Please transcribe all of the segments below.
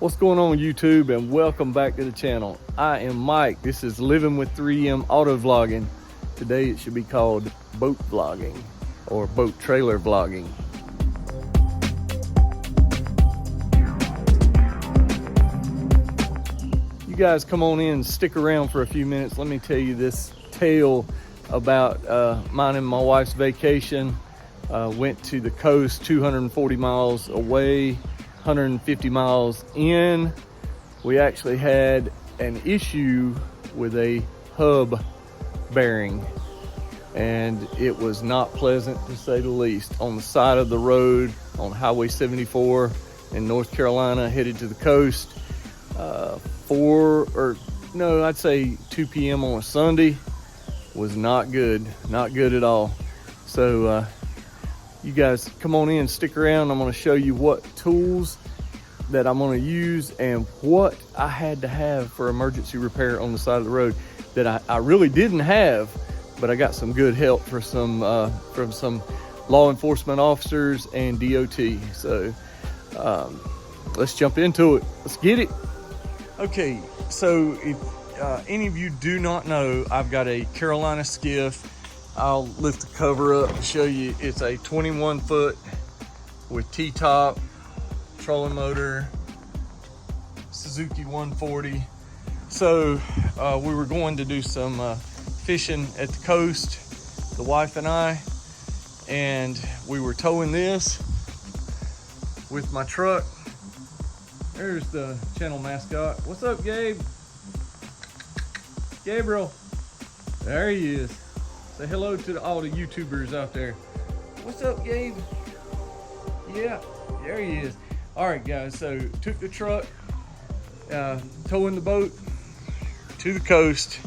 What's going on YouTube, and welcome back to the channel. I am Mike. This is Living with 3M Auto Vlogging. Today it should be called boat vlogging or boat trailer vlogging. You guys come on in, stick around for a few minutes. Let me tell you this tale about mine and my wife's vacation. Went to the coast 240 miles away, 150 miles in. We actually had an issue with a hub bearing, and it was not pleasant to say the least. On the side of the road on Highway 74 in North Carolina, headed to the coast, I'd say 2 p.m. on a Sunday. Was not good at all. So you guys come on in, stick around. I'm going to show you what tools that I'm going to use and what I had to have for emergency repair on the side of the road that I really didn't have, but I got some good help from some law enforcement officers and DOT. So let's jump into it. Let's get it. Okay, so if any of you do not know, I've got a Carolina skiff. I'll lift the cover up and show you. It's a 21 foot with T-top, trolling motor, Suzuki 140. So we were going to do some fishing at the coast, the wife and I, and we were towing this with my truck. There's the channel mascot. What's up, Gabe? Gabriel. There he is. Say hello to all the YouTubers out there. What's up, Gabe? Yeah, there he is. All right, guys, so took the truck, towing the boat to the coast,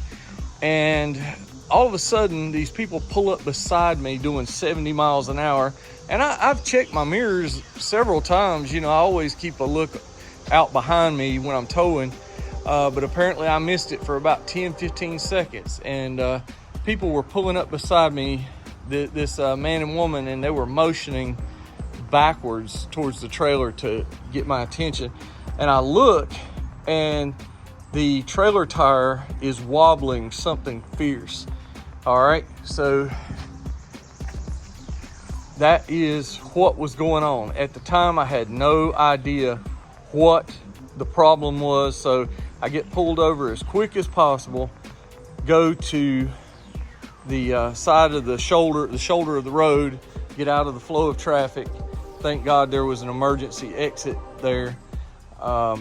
and all of a sudden, these people pull up beside me doing 70 miles an hour, and I've checked my mirrors several times. You know, I always keep a look out behind me when I'm towing, but apparently I missed it for about 10-15 seconds, and people were pulling up beside me, this man and woman, and they were motioning backwards towards the trailer to get my attention. And I look, and the trailer tire is wobbling something fierce. All right, so that is what was going on. At the time, I had no idea what the problem was, so I get pulled over as quick as possible, go to the side of the shoulder of the road, get out of the flow of traffic. Thank God there was an emergency exit there. Got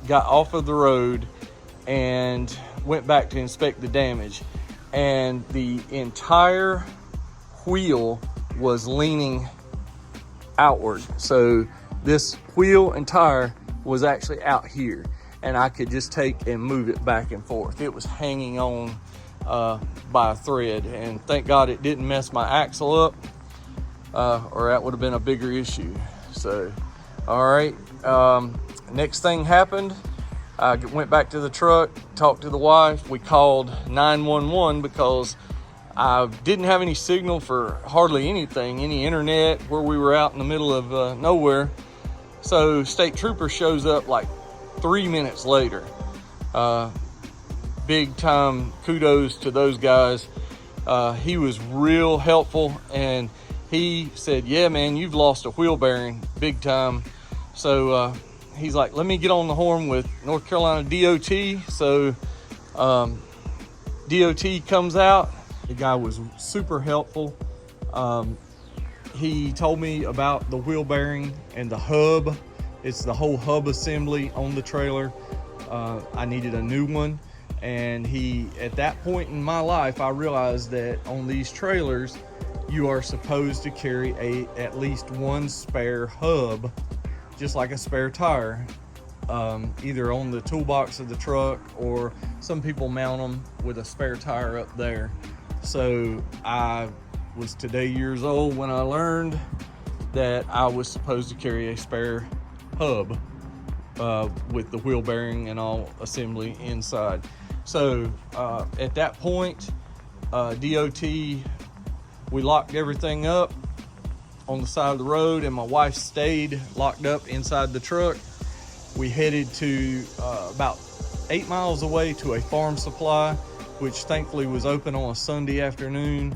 off of the road and went back to inspect the damage, and the entire wheel was leaning outward. So this wheel and tire was actually out here, and I could just take and move it back and forth. It was hanging on by a thread, and thank God it didn't mess my axle up, or that would have been a bigger issue. So all right, next thing happened, I went back to the truck, talked to the wife. We called 911 because I didn't have any signal for hardly anything, any internet, where we were out in the middle of nowhere. So state trooper shows up like 3 minutes later. Big time kudos to those guys. He was real helpful, and he said, yeah, man, you've lost a wheel bearing big time. So he's like, let me get on the horn with North Carolina DOT. So DOT comes out. The guy was super helpful. He told me about the wheel bearing and the hub. It's the whole hub assembly on the trailer. I needed a new one. And at that point in my life, I realized that on these trailers, you are supposed to carry at least one spare hub, just like a spare tire, either on the toolbox of the truck, or some people mount them with a spare tire up there. So I was today years old when I learned that I was supposed to carry a spare hub with the wheel bearing and all assembly inside. So at that point, DOT, we locked everything up on the side of the road, and my wife stayed locked up inside the truck. we headed to about 8 miles away to a farm supply, which thankfully was open on a Sunday afternoon.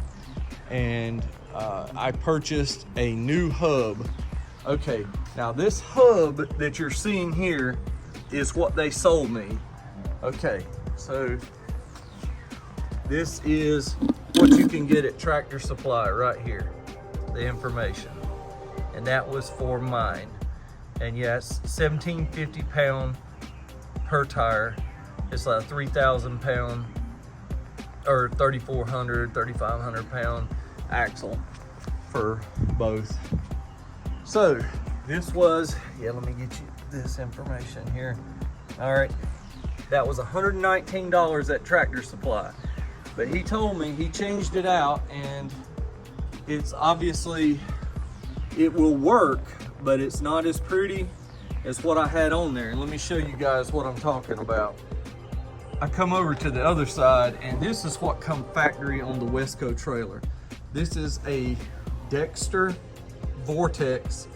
And I purchased a new hub. Okay, now this hub that you're seeing here is what they sold me. Okay, so this is what you can get at Tractor Supply right here, the information. And that was for mine. And yes, 1750 pound per tire. It's like a 3,000 pound or 3,400, 3,500 pound axle for both. So this was, yeah, let me get you this information here. All right, that was $119 at Tractor Supply. But he told me he changed it out, and it's obviously, it will work, but it's not as pretty as what I had on there. And let me show you guys what I'm talking about. I come over to the other side, and this is what come factory on the Westco trailer. This is a Dexter Vortex.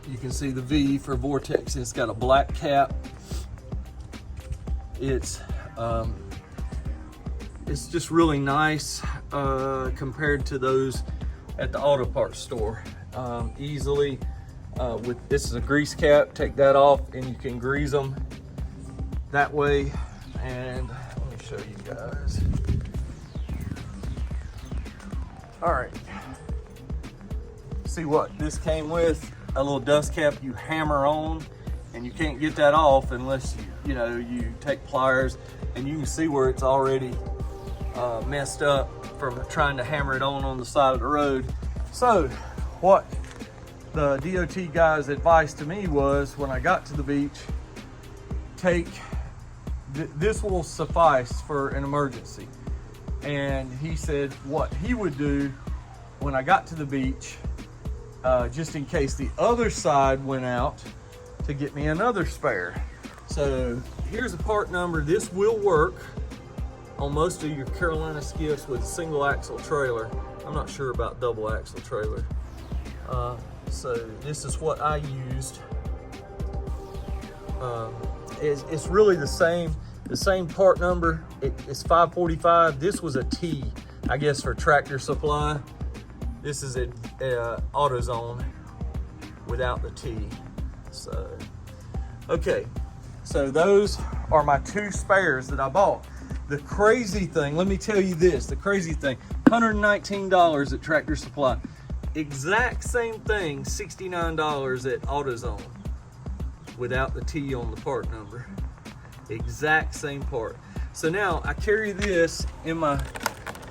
You can see the V for Vortex. It's got a black cap. It's just really nice compared to those at the auto parts store. Easily with this is a grease cap. Take that off, and you can grease them that way. And let me show you guys. All right. See what this came with? A little dust cap you hammer on, and you can't get that off unless you take pliers, and you can see where it's already messed up from trying to hammer it on the side of the road. So what the DOT guy's advice to me was, when I got to the beach, this will suffice for an emergency. And he said what he would do when I got to the beach, just in case the other side went out, to get me another spare. So here's a part number. This will work on most of your Carolina skiffs with a single axle trailer. I'm not sure about double axle trailer. So this is what I used. It's really the same part number. It's 545. This was a T, I guess, for Tractor Supply. This is a AutoZone without the T. So, okay, so those are my two spares that I bought. The crazy thing, let me tell you this, the crazy thing, $119 at Tractor Supply. Exact same thing, $69 at AutoZone without the T on the part number. Exact same part. So now I carry this in my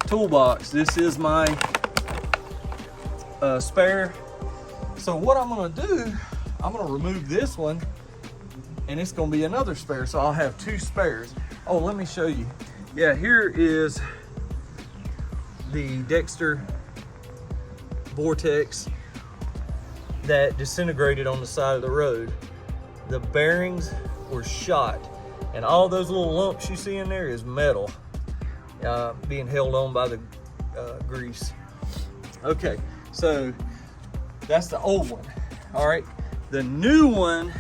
toolbox. This is my spare. So what I'm gonna do, I'm gonna remove this one, and it's gonna be another spare. So I'll have two spares. Oh, let me show you. Yeah, here is the Dexter Vortex that disintegrated on the side of the road. The bearings were shot, and all those little lumps you see in there is metal being held on by the grease. Okay, so that's the old one. All right, the new one,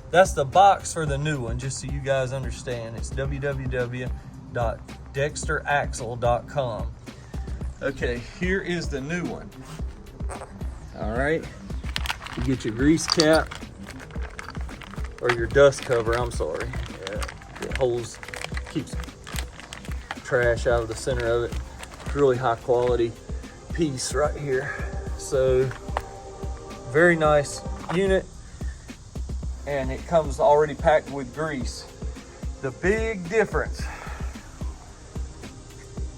that's the box for the new one, just so you guys understand. It's www.dexteraxle.com. Okay, here is the new one. All right, you get your grease cap, or your dust cover, I'm sorry. Yeah, it holds, keeps trash out of the center of it. It's really high quality piece right here. So, very nice unit, and it comes already packed with grease. The big difference.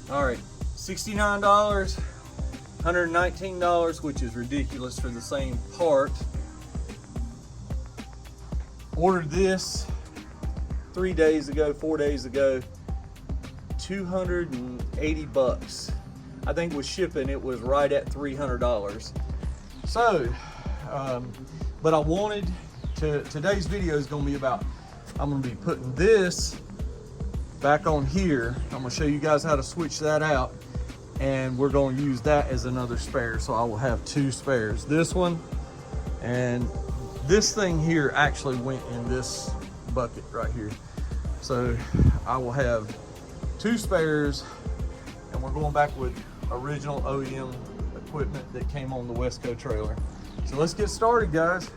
All right, $69, $119, which is ridiculous for the same part. Ordered this 4 days ago, $280. I think with shipping, it was right at $300. So, but I wanted to, today's video is gonna be about, I'm gonna be putting this back on here. I'm gonna show you guys how to switch that out, and we're gonna use that as another spare. So I will have two spares, this one and this thing here actually went in this bucket right here. So I will have 2 spares, and we're going back with original OEM equipment that came on the Wesco trailer. So let's get started, guys.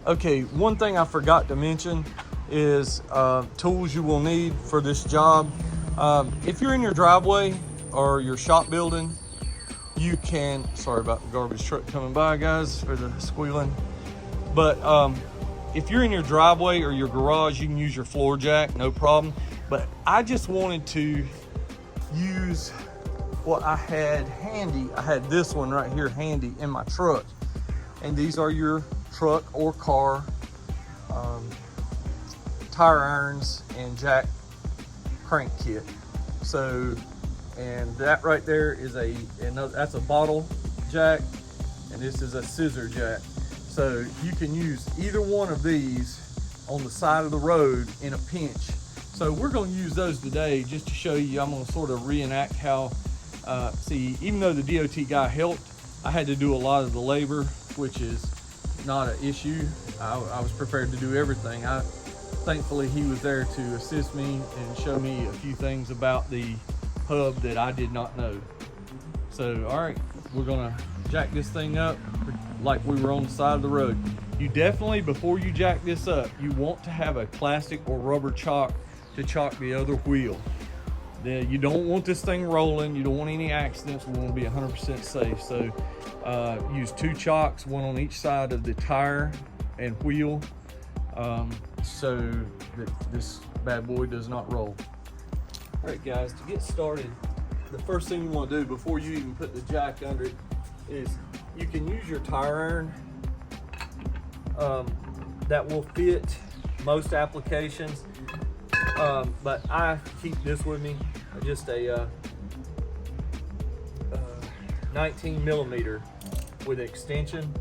Okay, one thing I forgot to mention is tools you will need for this job. If you're in your driveway or your shop building, you can, sorry about the garbage truck coming by, guys, or the squealing. But if you're in your driveway or your garage, you can use your floor jack, no problem. But I just wanted to use what I had handy. I had this one right here handy in my truck. And these are your truck or car tire irons and jack crank kit. So, and that right there is that's a bottle jack, and this is a scissor jack. So you can use either one of these on the side of the road in a pinch. So we're going to use those today just to show you. I'm going to sort of reenact how, see, even though the DOT guy helped, I had to do a lot of the labor, which is not an issue. I was prepared to do everything. Thankfully, he was there to assist me and show me a few things about the hub that I did not know. So, all right, we're gonna jack this thing up like we were on the side of the road. You definitely, before you jack this up, you want to have a plastic or rubber chock to chock the other wheel. You don't want this thing rolling. You don't want any accidents. We want to be 100% safe. So use 2 chocks, one on each side of the tire and wheel, so that this bad boy does not roll. All right, guys, to get started, the first thing you want to do before you even put the jack under it is you can use your tire iron. That will fit most applications, but I keep this with me, just a 19 millimeter with extension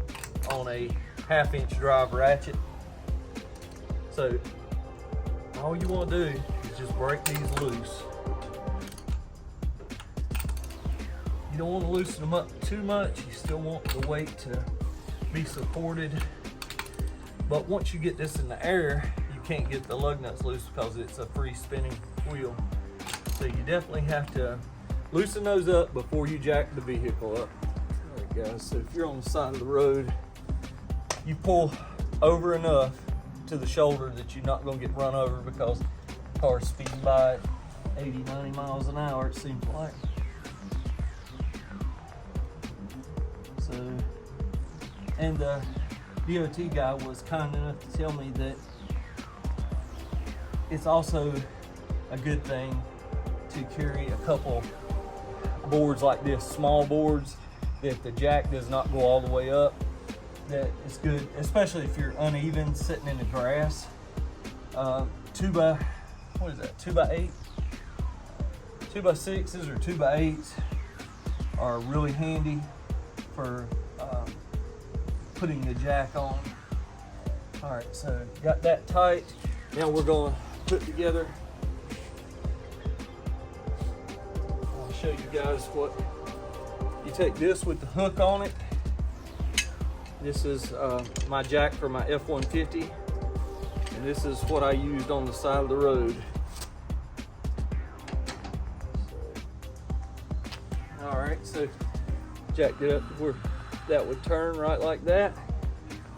on a 1/2 inch drive ratchet. So all you want to do is just break these loose. You don't want to loosen them up too much. You still want the weight to be supported. But once you get this in the air, you can't get the lug nuts loose because it's a free spinning wheel. So you definitely have to loosen those up before you jack the vehicle up. All right, guys, so if you're on the side of the road, you pull over enough to the shoulder that you're not going to get run over because the car's speeding by at 80, 90 miles an hour, it seems like. So, and the DOT guy was kind enough to tell me that it's also a good thing to carry a couple boards like this, small boards, that the jack does not go all the way up. That is good, especially if you're uneven sitting in the grass. 2 by 8, 2 by 6s or 2 by 8s are really handy for putting the jack on. All right, so got that tight. Now we're going to put together. I'll show you guys what you take. This with the hook on it. This is my jack for my F-150, and this is what I used on the side of the road. All right, so jacked it up where that would turn right like that.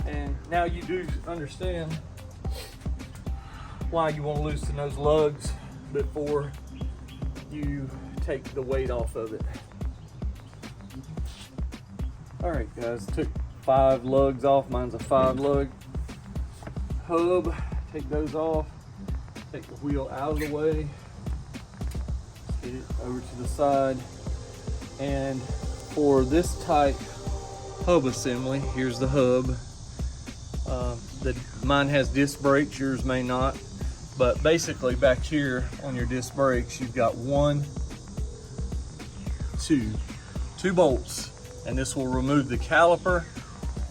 And now you do understand why you want to loosen those lugs before you take the weight off of it. All right, guys, took 5 lugs off. Mine's a 5 lug hub. Take those off. Take the wheel out of the way. Get it over to the side. And for this type hub assembly, here's the hub. Mine has disc brakes, yours may not. But basically back here on your disc brakes, you've got 2 bolts. And this will remove the caliper,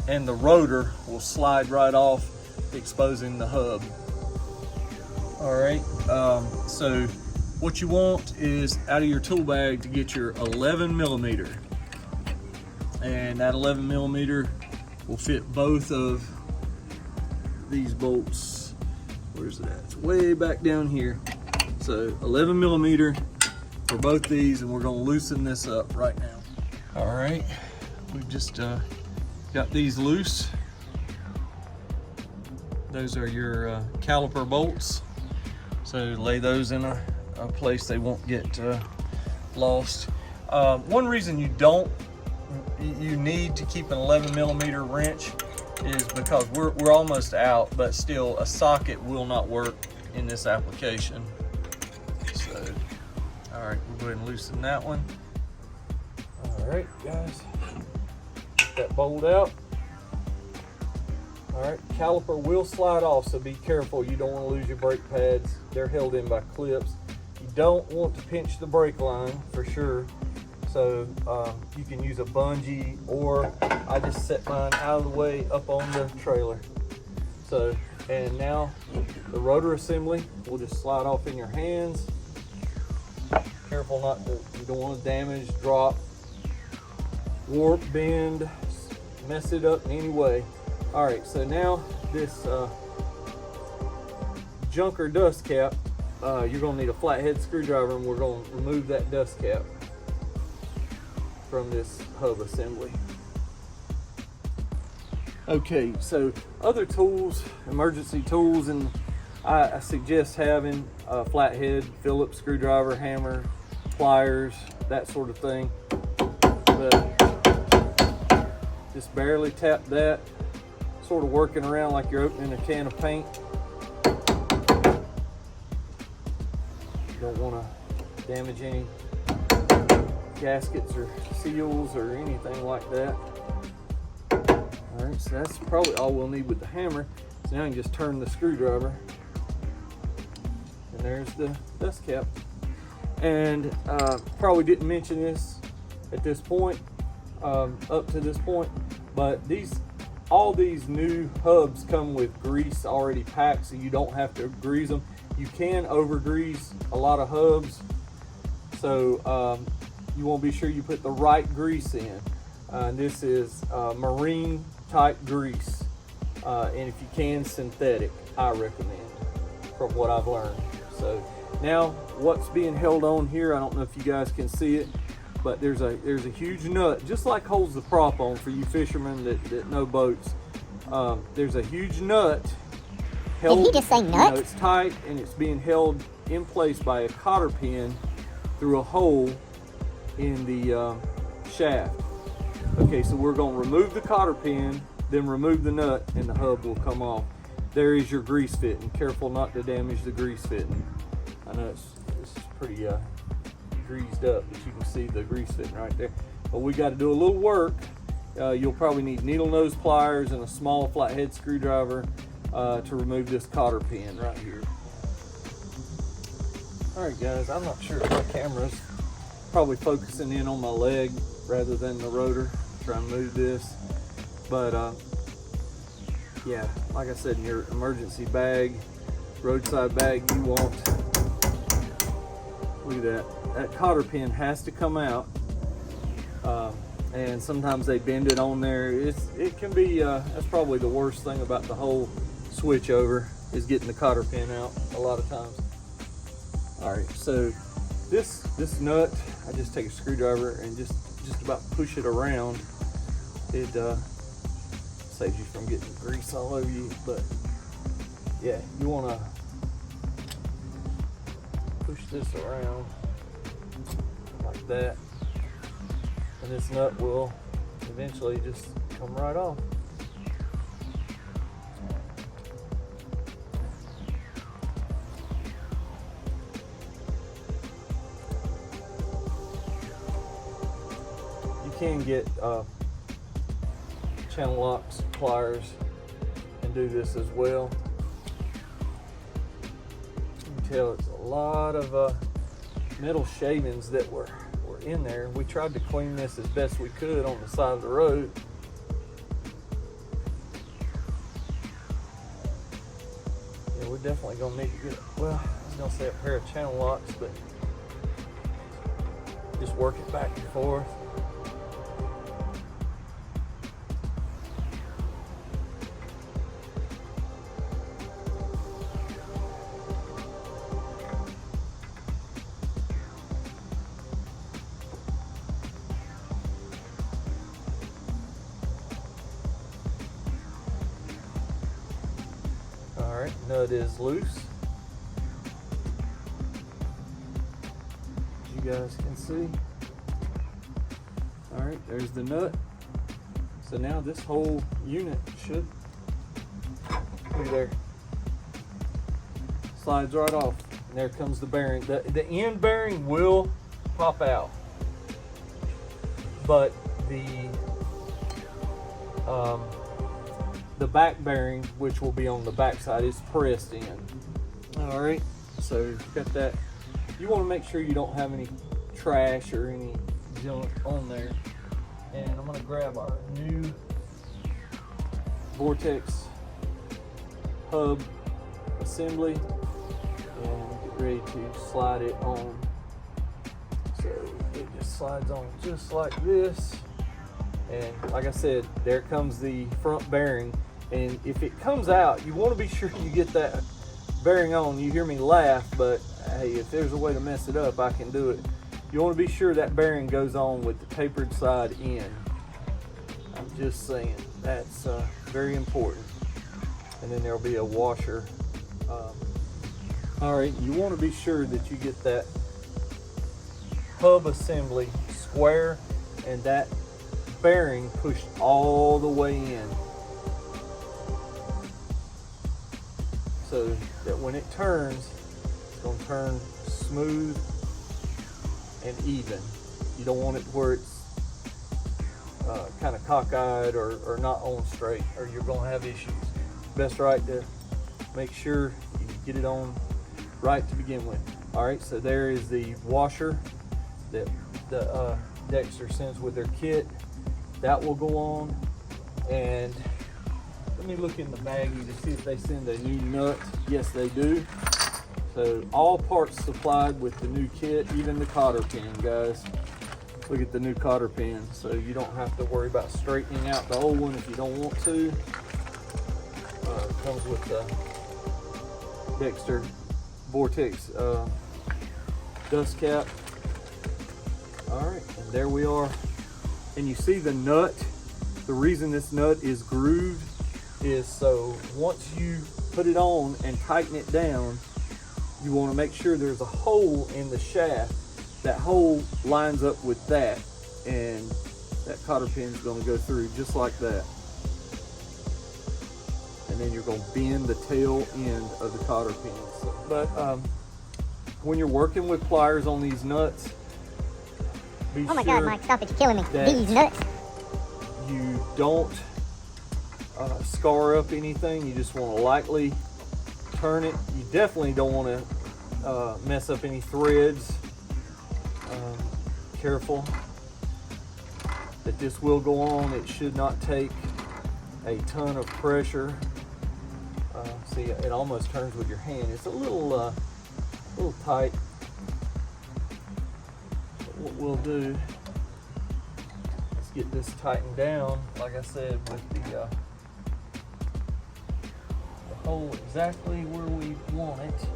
and the rotor will slide right off, exposing the hub. All right, so what you want is out of your tool bag to get your 11 millimeter. And that 11 millimeter will fit both of these bolts. Where's it at? It's way back down here. So 11 millimeter for both these, and we're gonna loosen this up right now. All right, we've just got these loose. Those are your caliper bolts. So lay those in a place they won't get lost. One reason you need to keep an 11 millimeter wrench is because we're almost out, but still a socket will not work in this application. So, all right, we'll go ahead and loosen that one. All right, guys, get that bolt out. All right, caliper will slide off, so be careful. You don't want to lose your brake pads. They're held in by clips. You don't want to pinch the brake line for sure. So you can use a bungee, or I just set mine out of the way up on the trailer. So, and now the rotor assembly will just slide off in your hands. Careful not to, you don't want to damage, drop, warp, bend, mess it up in any way. All right, so now this junker dust cap, you're gonna need a flathead screwdriver, and we're gonna remove that dust cap from this hub assembly. Okay, so other tools, emergency tools, and I suggest having a flathead, Phillips screwdriver, hammer, pliers, that sort of thing. But just barely tap that, sort of working around like you're opening a can of paint. You don't want to damage any gaskets or seals or anything like that. All right, so that's probably all we'll need with the hammer. So now I can just turn the screwdriver, and there's the dust cap. And probably didn't mention this at this point, up to this point, but all these new hubs come with grease already packed, so you don't have to grease them. You can over grease a lot of hubs, so you want to be sure you put the right grease in. This is marine type grease, and if you can, synthetic, I recommend, from what I've learned. So now what's being held on here, I don't know if you guys can see it, but there's a huge nut, just like holds the prop on for you fishermen that know boats. There's a huge nut held. Did he just say nut? You know, it's tight, and it's being held in place by a cotter pin through a hole in the shaft. Okay, so we're going to remove the cotter pin, then remove the nut, and the hub will come off. There is your grease fitting. Careful not to damage the grease fitting. I know it's pretty greased up, but you can see the grease fitting right there. But we got to do a little work. You'll probably need needle nose pliers and a small flathead screwdriver to remove this cotter pin right here. All right, guys, I'm not sure if my camera's probably focusing in on my leg rather than the rotor. Try and move this, but yeah, like I said, in your emergency bag, roadside bag, you want, look at that cotter pin has to come out, and sometimes they bend it on there. It can be that's probably the worst thing about the whole switch over, is getting the cotter pin out a lot of times. All right, so this nut, I just take a screwdriver and just about push it around. It saves you from getting grease all over you, but yeah, you want to push this around like that, and this nut will eventually just come right off. You can get channel locks, pliers, and do this as well. You can tell it's a lot of metal shavings that were in there. We tried to clean this as best we could on the side of the road. Yeah, we're definitely gonna need to get, well, I was gonna say a pair of channel locks, but just work it back and forth. right, nut is loose. As you guys can see. All right, there's the nut. So now this whole unit should be there. Slides right off. And there comes the bearing. The end bearing will pop out, but the back bearing, which will be on the back side, is pressed in. All right, so you've got that. You want to make sure you don't have any trash or any junk on there. And I'm going to grab our new Vortex hub assembly and get ready to slide it on. So it just slides on just like this. And like I said, there comes the front bearing. And if it comes out, you want to be sure you get that bearing on. You hear me laugh, but hey, if there's a way to mess it up, I can do it. You want to be sure that bearing goes on with the tapered side in. I'm just saying, that's very important. And then there'll be a washer. All right, you want to be sure that you get that hub assembly square and that bearing pushed all the way in, so that when it turns, it's going to turn smooth and even. You don't want it where it's kind of cockeyed or not on straight, or you're going to have issues. Best right to make sure you get it on right to begin with. All right, so there is the washer that the Dexter sends with their kit. That will go on. And let me look in the baggie to see if they send a new nut. Yes, they do. So all parts supplied with the new kit, even the cotter pin, guys. Look at the new cotter pin, so you don't have to worry about straightening out the old one if you don't want to. It comes with the Dexter Vortex dust cap. All right, and there we are. And you see the nut. The reason this nut is grooved is so once you put it on and tighten it down, you want to make sure there's a hole in the shaft. That hole lines up with that, and that cotter pin is going to go through just like that. And then you're going to bend the tail end of the cotter pin. But when you're working with pliers on these nuts, be oh my sure God, Mike, stop it, you're killing me. These nuts. You don't scar up anything. You just want to lightly turn it. You definitely don't want to mess up any threads. Careful that this will go on. It should not take a ton of pressure. See, it almost turns with your hand. It's a little tight. But what we'll do is get this tightened down, like I said, with the hole exactly where we want it.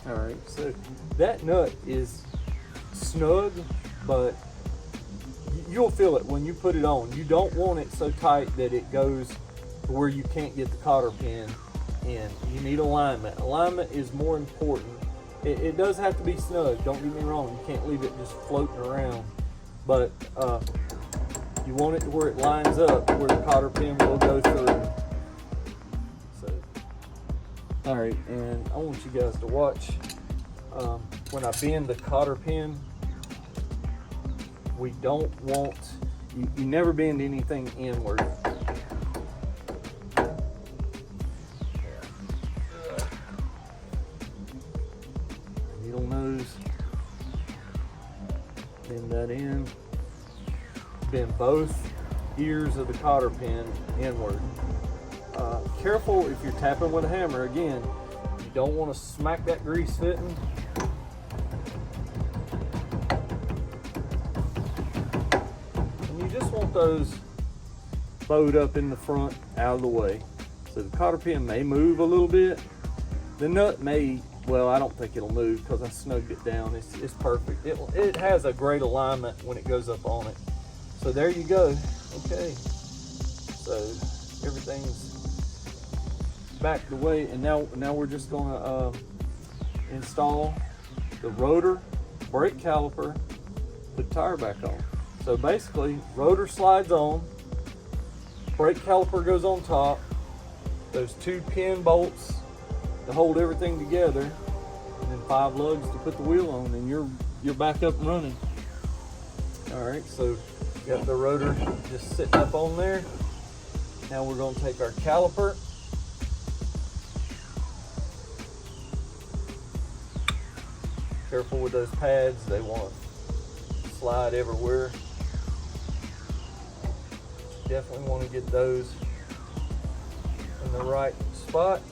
All right, so that nut is snug, but you'll feel it when you put it on. You don't want it so tight that it goes to where you can't get the cotter pin in. You need alignment. Alignment is more important. It does have to be snug, don't get me wrong. You can't leave it just floating around, but you want it to where it lines up where the cotter pin will go through. All right, and I want you guys to watch when I bend the cotter pin. We don't want, you never bend anything inward. Needle nose, bend that in, bend both ears of the cotter pin inward. Careful if you're tapping with a hammer. Again, you don't want to smack that grease fitting. And you just want those bowed up in the front, out of the way. So the cotter pin may move a little bit. The nut may, well, I don't think it'll move because I snugged it down. It's perfect. It has a great alignment when it goes up on it. So So there you go. Okay, so everything's back the way, and now we're just gonna install the rotor, brake caliper, put the tire back on. So basically, rotor slides on, brake caliper goes on top, those 2 pin bolts to hold everything together, and then 5 lugs to put the wheel on, and you're back up and running. All right, so got the rotor just sitting up on there. Now we're going to take our caliper, careful with those pads, they want to slide everywhere. Definitely want to get those in the right spot.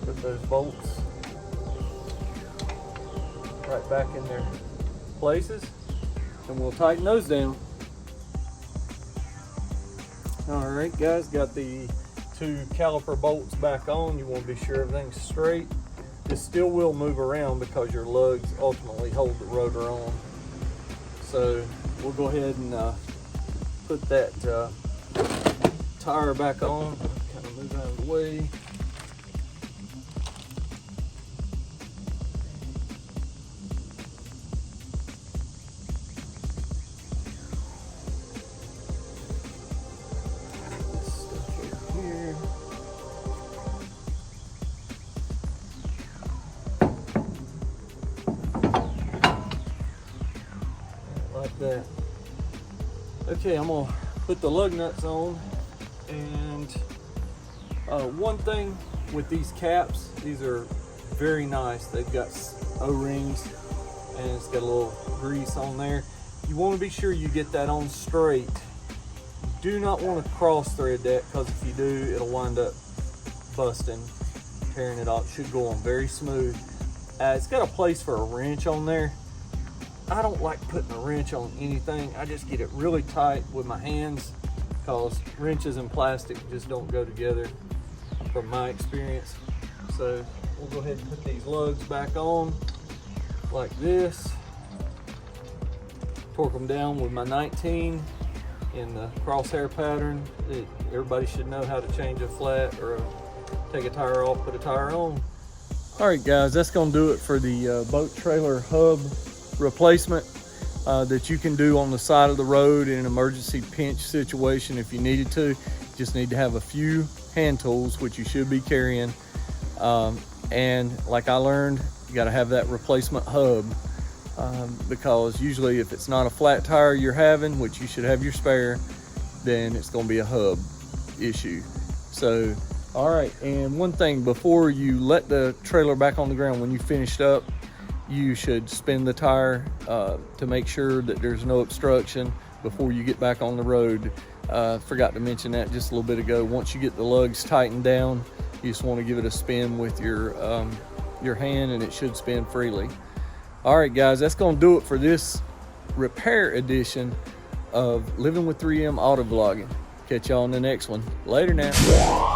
Put those bolts right back in their places, and we'll tighten those down. All right, guys, got the 2 caliper bolts back on. You want to be sure everything's straight. This still will move around because your lugs ultimately hold the rotor on. So we'll go ahead and put that tire back on. Kind of move out of the way. That. Okay, I'm gonna put the lug nuts on, and one thing with these caps, these are very nice. They've got O-rings and it's got a little grease on there. You want to be sure you get that on straight. You do not want to cross thread that, because if you do, it'll wind up busting, tearing it off. It should go on very smooth. It's got a place for a wrench on there. I don't like putting a wrench on anything. I just get it really tight with my hands, because wrenches and plastic just don't go together from my experience. So we'll go ahead and put these lugs back on like this. Torque them down with my 19 in the crosshair pattern. Everybody should know how to change a flat or take a tire off, put a tire on. All right, guys, that's gonna do it for the boat trailer hub replacement that you can do on the side of the road in an emergency pinch situation if you needed to. Just need to have a few hand tools, which you should be carrying, and like I learned, you got to have that replacement hub, because usually if it's not a flat tire you're having, which you should have your spare, then it's going to be a hub issue. So all right, and one thing, before you let the trailer back on the ground, when you finished up, you should spin the tire to make sure that there's no obstruction before you get back on the road. Forgot to mention that just a little bit ago. Once you get the lugs tightened down, you just want to give it a spin with your hand, and it should spin freely. All right, guys, that's going to do it for this repair edition of Living with 3M Auto Vlogging. Catch y'all on the next one. Later now.